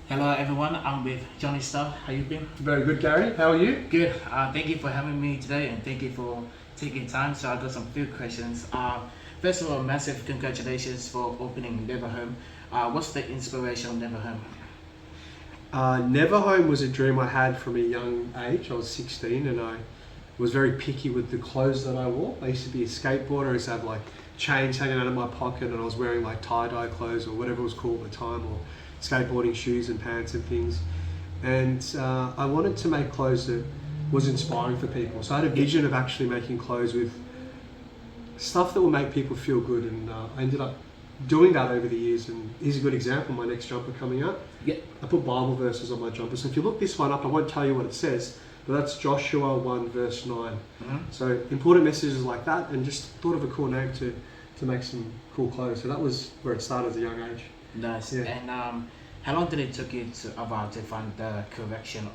Hello everyone, I'm with Johnny Stuff. How you been? Very good, Gary. How are you? Good. Thank you for having me today and thank you for taking time. So I got some few questions. First of all, massive congratulations for opening Never Home. What's the inspiration of Never Home? Never home was a dream I had from a young age. I was 16 and I was very picky with the clothes that I wore. I used to be a skateboarder. I used to have like chains hanging out of my pocket and I was wearing like tie-dye clothes or whatever it was called at the time, or skateboarding shoes and pants and things. And I wanted to make clothes that was inspiring for people. So I had a vision of actually making clothes with stuff that will make people feel good, and I ended up doing that over the years. And here's a good example, my next jumper coming out. Yeah. I put Bible verses on my jumper. So if you look this one up, I won't tell you what it says, but that's Joshua 1 verse 9. Mm-hmm. So important messages like that, and just thought of a cool name to make some cool clothes. So that was where it started at a young age. Nice. Yeah. And how long did it took you to find the correction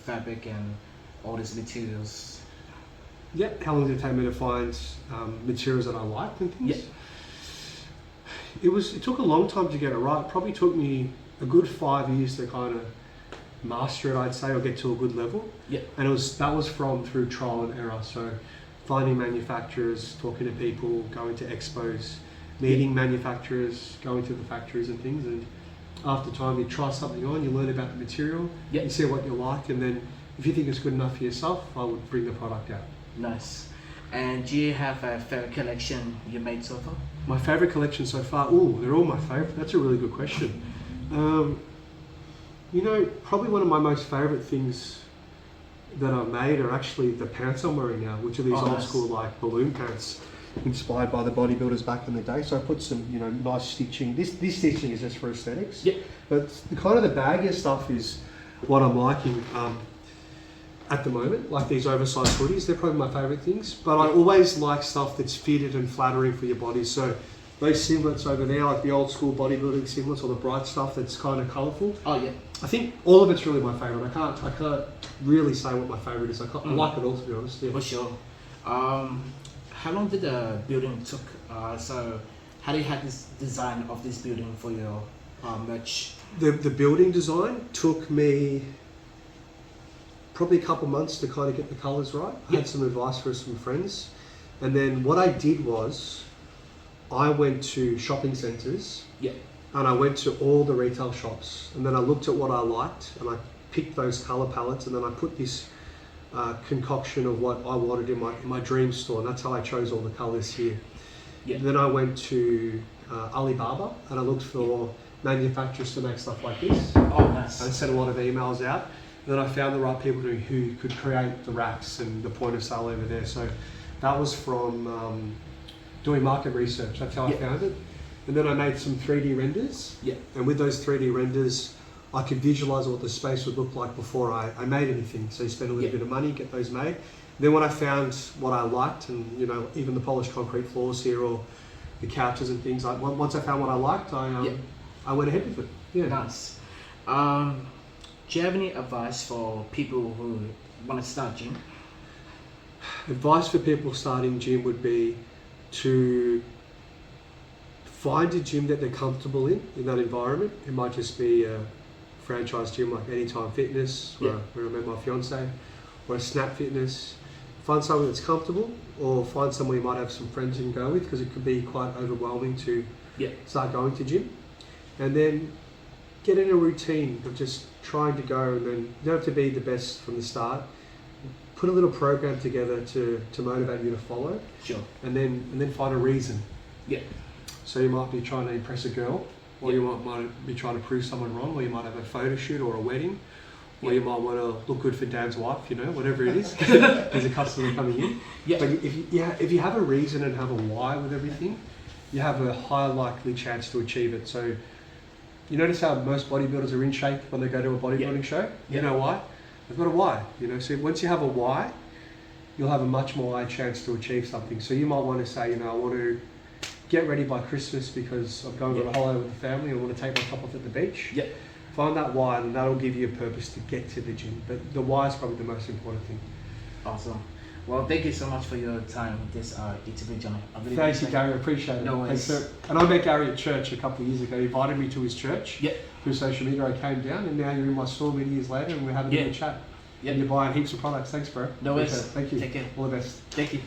fabric and all these materials? Yeah, how long did it take me to find materials that I liked and things? Yeah. It took a long time to get it right. It probably took me a good 5 years to kind of master it, I'd say, or get to a good level. Yeah. And that was through trial and error. So finding manufacturers, talking to people, going to expos, meeting manufacturers, going to the factories and things. And after time, you try something on, you learn about the material, Yeah. you see what you like, and then if you think it's good enough for yourself, I would bring the product out. Nice. And do you have a favorite collection you made so far? My favourite collection so far? Oh, they're all my favourite. That's a really good question. Probably one of my most favourite things that I've made are actually the pants I'm wearing now, which are these old nice. school like balloon pants, inspired by the bodybuilders back in the day. So I put some, nice stitching. This stitching is just for aesthetics. Yeah. But the kind of the baggier stuff is what I'm liking at the moment. Like these oversized hoodies, they're probably my favourite things. But I always like stuff that's fitted and flattering for your body. So those singlets over there, like the old school bodybuilding singlets, or the bright stuff that's kind of colourful. Oh yeah. I think all of it's really my favourite. I can't really say what my favourite is. I like it all, to be honest. Yeah. For sure. How long did the building took? So how do you have this design of this building for your merch? The building design took me probably a couple months to kind of get the colours right. I had some advice from some friends. And then what I did was I went to shopping centres. Yeah. And I went to all the retail shops, and then I looked at what I liked and I picked those colour palettes, and then I put this concoction of what I wanted in my dream store, and that's how I chose all the colours here. Yeah. Then I went to Alibaba and I looked for manufacturers to make stuff like this. Oh, nice. I sent a lot of emails out, and then I found the right people who could create the racks and the point of sale over there. So that was from doing market research. That's how I found it. And then I made some 3D renders. Yeah. And with those 3D renders, I could visualize what the space would look like before I made anything. So you spend a little bit of money, get those made. Then when I found what I liked, and even the polished concrete floors here or the couches and things, once I found what I liked, I went ahead with it. Yeah. Nice. Do you have any advice for people who want to start gym? Advice for people starting gym would be to find a gym that they're comfortable in that environment. It might just be a franchise gym like Anytime Fitness, where I met my fiance, or a Snap Fitness. Find something that's comfortable, or find somewhere you might have some friends you can go with, because it could be quite overwhelming to start going to gym. And then get in a routine of just trying to go, and then you don't have to be the best from the start. Put a little program together to motivate you to follow. Sure. And then find a reason. Yeah. So you might be trying to impress a girl, or you might be trying to prove someone wrong, or you might have a photo shoot or a wedding, or you might want to look good for Dan's wife, whatever it is. There's a customer coming in. Yeah. But if you have a reason and have a why with everything, you have a high likely chance to achieve it. So you notice how most bodybuilders are in shape when they go to a bodybuilding show? You know why? They've got a why. So once you have a why, you'll have a much more high chance to achieve something. So you might want to say, I want to get ready by Christmas because I'm going on a holiday with the family. I want to take my top off at the beach. Yeah. Find that why, and that'll give you a purpose to get to the gym. But the why is probably the most important thing. Awesome. Well, thank you so much for your time with this interview, Johnny. I really Thank you, appreciate it. Gary. I appreciate it. No worries. Thanks, sir. And I met Gary at church a couple of years ago. He invited me to his church. Yeah. Through social media, I came down, and now you're in my store many years later, and we're having a Yeah. good chat. Yeah. And you're buying heaps of products. Thanks, bro. No worries. Appreciate it. Thank you. Take care. All the best. Thank you.